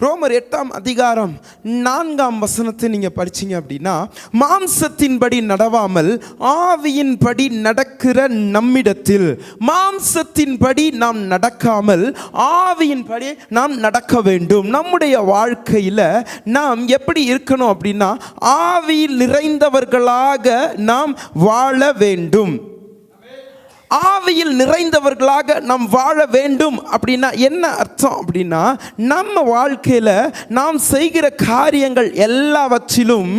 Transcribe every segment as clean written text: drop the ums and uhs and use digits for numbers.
ரோமர் 8:4 நீங்க படிச்சீங்க அப்படின்னா, மாம்சத்தின்படி நடவாமல் ஆவியின்படி நடக்கிற நம்மிடத்தில், மாம்சத்தின்படி நாம் நடக்காமல் ஆவியின்படி நாம் நடக்க வேண்டும். நம்முடைய வாழ்க்கையில நாம் எப்படி இருக்கணும் அப்படின்னா, ஆவியில் நிறைந்தவர்களாக நாம் வாழ வேண்டும். ஆவியில் நிறைந்தவர்களாக நாம் வாழ வேண்டும் அப்படின்னா என்ன அர்த்தம் அப்படின்னா, நம்ம வாழ்க்கையில நாம் செய்கிற காரியங்கள் எல்லாவற்றிலும்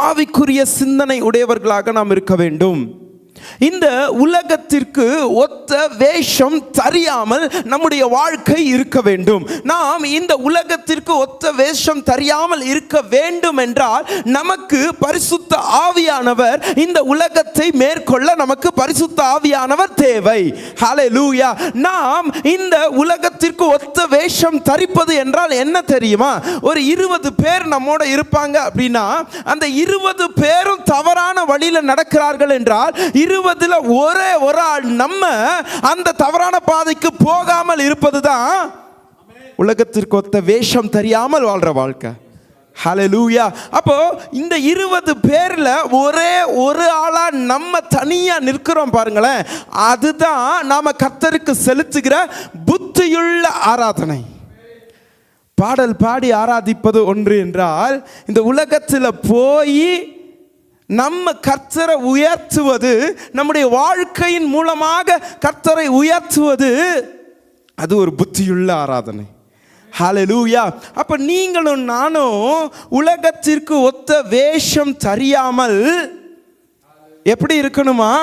ஆவிக்குரிய சிந்தனை உடையவர்களாக நாம் இருக்க வேண்டும். இந்த உலகத்திற்கு ஒத்த வேஷம் தெரியாமல் நம்முடைய வாழ்க்கை இருக்க வேண்டும். நாம் இந்த உலகத்திற்கு ஒத்த வேஷம் தெரியாமல் இருக்க வேண்டும் என்றால், நமக்கு பரிசுத்த ஆவியானவர், இந்த உலகத்தை மேற்கொள்ள நமக்கு பரிசுத்த ஆவியானவர் தேவை. ஹல்லேலூயா. நாம் இந்த உலகத்திற்கு ஒத்த வேஷம் தரிப்பது என்றால் என்ன தெரியுமா? ஒரு 20 பேர் நம்மோட இருப்பாங்க அப்படின்னா, அந்த 20 பேரும் தவறான வழியில் நடக்கிறார்கள் என்றால், 20ல் ஒரே ஒரு ஆள் நம்ம அந்த தவறான பாதைக்கு போகாமல் இருப்பதுதான் உலகத்திற்கு ஒத்த வேஷம் தெரியாமல் வாழ்ற வாழ்க்கை. ஹல்லேலூயா. அப்போ இந்த 20 பேர்ல ஒரே ஒரு ஆளா நம்ம தனியா நிற்கிறோம் பாருங்களேன், அதுதான் நாம கர்த்தருக்கு செலுத்துகிற புத்தியுள்ள ஆராதனை. பாடல் பாடி ஆராதிப்பது ஒன்று என்றால், இந்த உலகத்தில் போய் நம்ம கர்த்தரை உயர்த்துவது, நம்முடைய வாழ்க்கையின் மூலமாக கர்த்தரை உயர்த்துவது, அது ஒரு புத்தியுள்ள ஆராதனை. ஹல்லேலூயா. அப்ப நீங்களும் நானும் உலகத்திற்கு ஒத்த வேஷம் தெரியாமல் எப்படி இருக்கணுமா?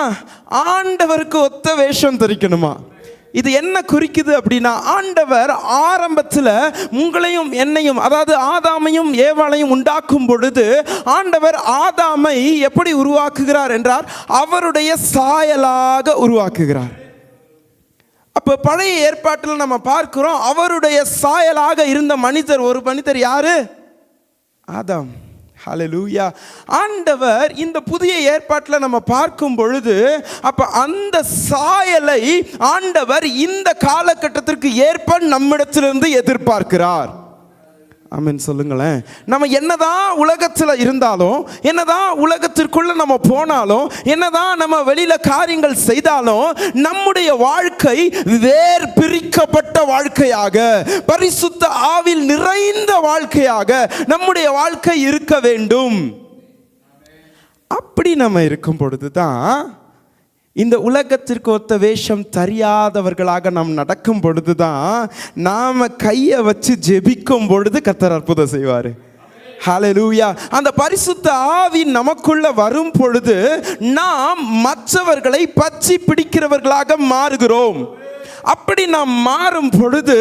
ஆண்டவருக்கு ஒத்த வேஷம் தரிக்கணுமா? இது என்ன குறிக்குது அப்படின்னா, ஆண்டவர் ஆரம்பத்தில் உங்களையும் என்னையும், அதாவது ஆதாமையும் ஏவாளையும் உண்டாக்கும் பொழுது, ஆண்டவர் ஆதாமை எப்படி உருவாக்குகிறார் என்றால், அவருடைய சாயலாக உருவாக்குகிறார். அப்போ பழைய ஏற்பாட்டில் நம்ம பார்க்கிறோம், அவருடைய சாயலாக இருந்த மனிதர், ஒரு மனிதர் யாரு? ஆதாம். ஹல்லேலூயா. ஆண்டவர் இந்த புதிய ஏற்பாட்டில் நம்ம பார்க்கும் பொழுது, அப்ப அந்த சாயலை ஆண்டவர் இந்த காலகட்டத்திற்கு ஏற்ப நம்மிடத்திலிருந்து எதிர்பார்க்கிறார். ஆமென் சொல்லுங்களேன். நம்ம என்னதான் உலகத்தில் இருந்தாலும், என்னதான் உலகத்திற்குள்ள நம்ம போனாலும், என்னதான் நம்ம வெளியில காரியங்கள் செய்தாலும், நம்முடைய வாழ்க்கை வேர் பிரிக்கப்பட்ட வாழ்க்கையாக, பரிசுத்த ஆவியில் நிறைந்த வாழ்க்கையாக நம்முடைய வாழ்க்கை இருக்க வேண்டும். அப்படி நம்ம இருக்கும் பொழுதுதான், இந்த உலகத்திற்கு ஒத்த வேஷம் தெரியாதவர்களாக நாம் நடக்கும் பொழுதுதான், நாம கையை வச்சு ஜெபிக்கும் பொழுது கர்த்தர் அற்புதம் செய்வார். ஹல்லேலூயா. அந்த பரிசுத்த ஆவி நமக்குள்ள வரும் பொழுது நாம் மற்றவர்களை பற்றி பிடிக்கிறவர்களாக மாறுகிறோம். அப்படி நாம் மாறும் பொழுது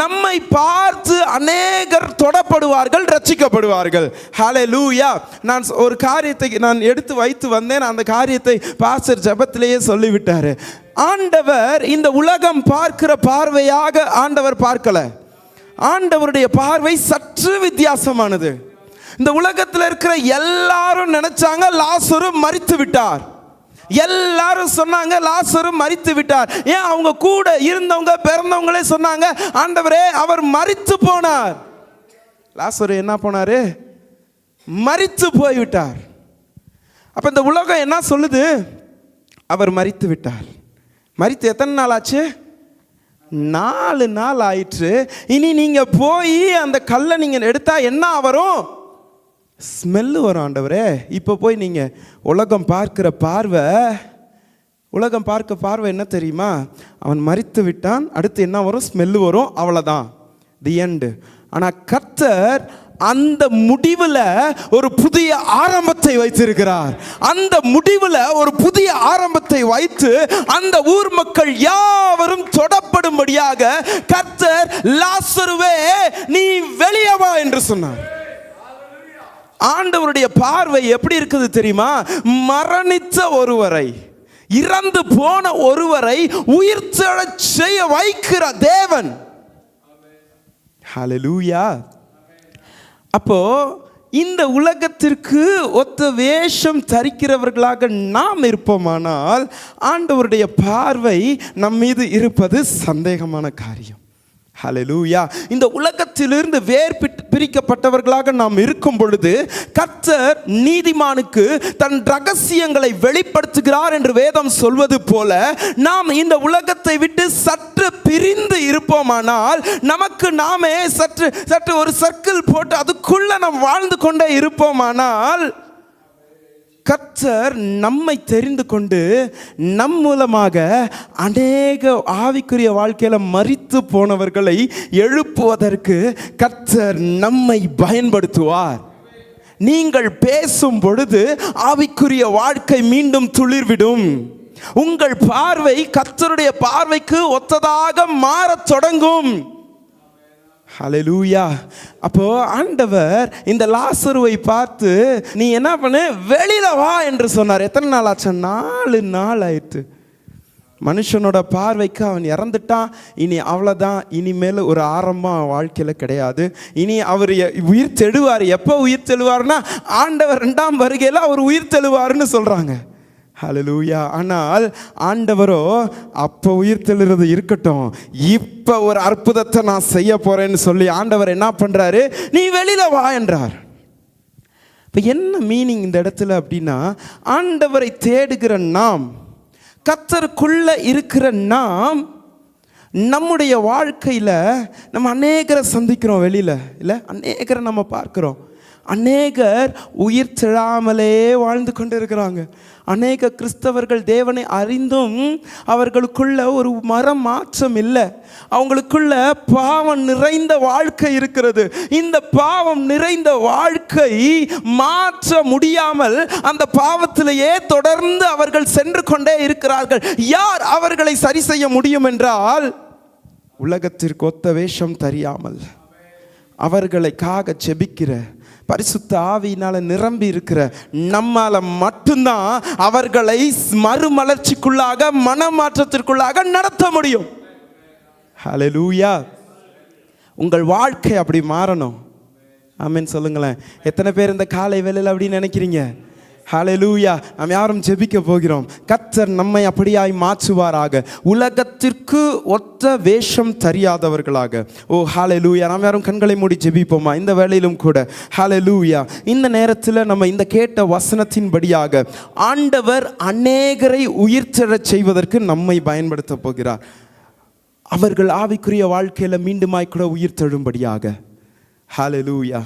நம்மை பார்த்து அநேகர் தொடப்படுவார்கள், ரட்சிக்கப்படுவார்கள். ஹல்லேலூயா. நான் ஒரு காரியத்தை நான் எடுத்து வைத்து வந்தேன். அந்த காரியத்தை பாஸ்டர் ஜெபத்திலேயே சொல்லிவிட்டாரு. ஆண்டவர் இந்த உலகம் பார்க்கிற பார்வையாக ஆண்டவர் பார்க்கல. ஆண்டவருடைய பார்வை சற்று வித்தியாசமானது. இந்த உலகத்தில் இருக்கிற எல்லாரும் நினைச்சாங்க லாசரு மரித்து விட்டார். எல்லாரும் சொன்னாங்க லாசரு மரித்து விட்டார். ஏன் அவங்க கூட இருந்தவங்க பிறந்தவங்களே சொன்னாங்க, ஆண்டவரே அவர் மரித்து போனார். லாசரு என்ன போனாரு? மரித்து போய்விட்டார். அப்ப இந்த உலகம் என்ன சொல்லுது? அவர் மரித்து விட்டார். மரித்து எத்தனை நாள் ஆச்சு? 4 நாள் ஆயிற்று. இனி நீங்க போய் அந்த கல்லை நீங்க எடுத்தா என்ன வரும்? ஸ்மெல்லு வரும். ஆண்டவரே, இப்போ போய் நீங்கள் உலகம் பார்க்கிற பார்வை, உலகம் பார்க்க பார்வை என்ன தெரியுமா? அவன் மரித்து விட்டான், அடுத்து என்ன வரும்? ஸ்மெல்லு வரும், அவ்வளோதான், தி எண்டு. ஆனால் கர்த்தர் அந்த முடிவில் ஒரு புதிய ஆரம்பத்தை வைத்திருக்கிறார். அந்த முடிவில் ஒரு புதிய ஆரம்பத்தை வைத்து அந்த ஊர் மக்கள் யாவரும் தொடப்படும்படியாக கர்த்தர், லாசருவே நீ வெளியே வா என்று சொன்னார். ஆண்டவருடைய பார்வை எப்படி இருக்குது தெரியுமா? மரணித்த ஒருவரை, இறந்து போன ஒருவரை உயிர்த்தெழச் செய்ய வைக்கிற தேவன். ஹல்லேலூயா. அப்போ இந்த உலகத்திற்கு ஒத்த வேஷம் தரிக்கிறவர்களாக நாம் இருப்போமானால், ஆண்டவருடைய பார்வை நம் மீது இருப்பது சந்தேகமான காரியம். ஹல்லேலூயா. இந்த உலகத்திலிருந்து பிரிக்கப்பட்டவர்களாக நாம் இருக்கும் பொழுது கர்த்தர் நீதிமானுக்கு தன் ரகசியங்களை வெளிப்படுத்துகிறார் என்று வேதம் சொல்வது போல, நாம் இந்த உலகத்தை விட்டு சற்று பிரிந்து இருப்போமானால் நமக்கு நாமே சற்று ஒரு சர்க்கிள் போட்டு அதுக்குள்ள நாம் வாழ்ந்து கொண்டே இருப்போமானால் கர்த்தர் நம்மை தெரிந்து கொண்டு நம் மூலமாக அநேக ஆவிக்குரிய வாழ்க்கையில் மரித்து போனவர்களை எழுப்புவதற்கு கர்த்தர் நம்மை பயன்படுத்துவார். நீங்கள் பேசும் பொழுது ஆவிக்குரிய வாழ்க்கை மீண்டும் துளிர்விடும். உங்கள் பார்வை கர்த்தருடைய பார்வைக்கு ஒத்ததாக மாறத் தொடங்கும். ஹல்லேலூயா. அப்போ ஆண்டவர் இந்த லாசருவை பார்த்து நீ என்ன பண்ணு, வெளியில வா என்று சொன்னார். எத்தனை நாள் ஆச்சு? 4 நாள் ஆயிட்டு. மனுஷனோட பார்வைக்கு அவன் இறந்துட்டான். இனி அவ்வளோதான், இனிமேல் ஒரு ஆரம்பம் வாழ்க்கையில் கிடையாது. இனி அவர் உயிர் தெழுவார். எப்போ உயிர் தெழுவார்னா ஆண்டவர் 2ஆம் வருகையில் அவர் உயிர் தெழுவார்னு சொல்கிறாங்க. ஹல்லேலூயா. ஆனால் ஆண்டவரோ அப்போ உயிர் தெழுறது இருக்கட்டும், இப்போ ஒரு அற்புதத்தை நான் செய்ய போறேன்னு சொல்லி ஆண்டவர் என்ன பண்றாரு, நீ வெளியில வா என்றார். இப்போ என்ன மீனிங் இந்த இடத்துல அப்படின்னா, ஆண்டவரை தேடுகிற நாம், கர்த்தருக்குள்ள இருக்கிற நாம், நம்முடைய வாழ்க்கையில் நம்ம அநேகரை சந்திக்கிறோம். வெளியில் இல்லை, அநேகரை நம்ம பார்க்குறோம். அநேகர் உயிர் தெழாமலே வாழ்ந்து கொண்டு இருக்கிறாங்க. அநேக கிறிஸ்தவர்கள் தேவனை அறிந்தும் அவர்களுக்குள்ள ஒரு மரம் மாற்றம் இல்லை. அவங்களுக்குள்ள பாவம் நிறைந்த வாழ்க்கை இருக்கிறது. இந்த பாவம் நிறைந்த வாழ்க்கை மாற்ற முடியாமல் அந்த பாவத்திலேயே தொடர்ந்து அவர்கள் சென்று கொண்டே இருக்கிறார்கள். யார் அவர்களை சரி செய்ய முடியும் என்றால், உலகத்திற்கு ஒத்த வேஷம் தெரியாமல் அவர்களுக்காக ஜெபிக்கிற பரிசுத்த ஆவியினால நிரம்பி இருக்கிற நம்மால மட்டும்தான் அவர்களை மறுமலர்ச்சிக்குள்ளாக, மனமாற்றத்திற்குள்ளாக நடத்த முடியும். ஹல்லேலூயா. உங்கள் வாழ்க்கை அப்படி மாறணும். ஆமென் சொல்லுங்களேன். எத்தனை பேர் இந்த காலை வேளையில் அப்படின்னு நினைக்கிறீங்க? ஹல்லேலூயா. நாம் யாரும் ஜெபிக்க போகிறோம். கர்த்தர் நம்மை அப்படியாய் மாற்றுவாராக, உலகத்திற்கு ஒத்த வேஷம் தெரியாதவர்களாக. ஓ ஹல்லேலூயா. நாம் யாரும் கண்களை மூடி ஜெபிப்போமா இந்த வேளையிலும் கூட? ஹல்லேலூயா. இந்த நேரத்தில் நம்ம இந்த கேட்ட வசனத்தின்படியாக ஆண்டவர் அநேகரை உயிர்த்தெழச் செய்வதற்கு நம்மை பயன்படுத்த போகிறார். அவர்கள் ஆவிக்குரிய வாழ்க்கையில் மீண்டுமாய் கூட உயிர்த்தெழும்படியாக. ஹல்லேலூயா.